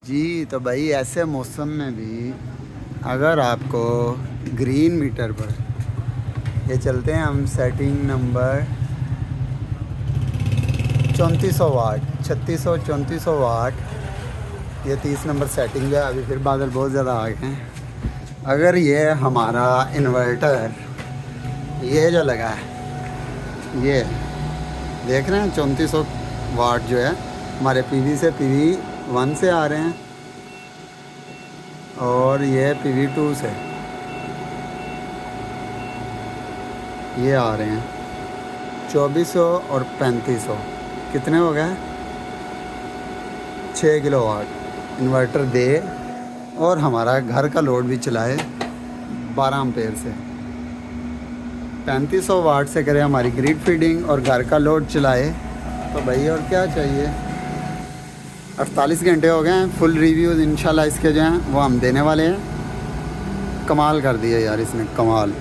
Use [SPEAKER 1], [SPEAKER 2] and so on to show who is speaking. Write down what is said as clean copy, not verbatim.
[SPEAKER 1] जी तो भाई ऐसे मौसम में भी अगर आपको ग्रीन मीटर पर ये चलते हैं हम सेटिंग नंबर 3400 वाट 3600 3400 वाट, ये 30 नंबर सेटिंग है। अभी फिर बादल बहुत ज़्यादा आ गए हैं। अगर ये हमारा इन्वर्टर ये जो लगा है ये देख रहे हैं 3400 वाट जो है हमारे पीवी से PV1 से आ रहे हैं और ये PV2 से ये आ रहे हैं 2400 और 3500 कितने हो गए 6 किलोवाट इन्वर्टर दे और हमारा घर का लोड भी चलाए 12 एम्पेयर से। 3500 वाट से करे हमारी ग्रिड फीडिंग और घर का लोड चलाए तो भाई और क्या चाहिए। 48 घंटे हो गए हैं। फुल रिव्यूज़ इंशाल्लाह इसके जो हैं वो हम देने वाले हैं। कमाल कर दिया यार इसने, कमाल।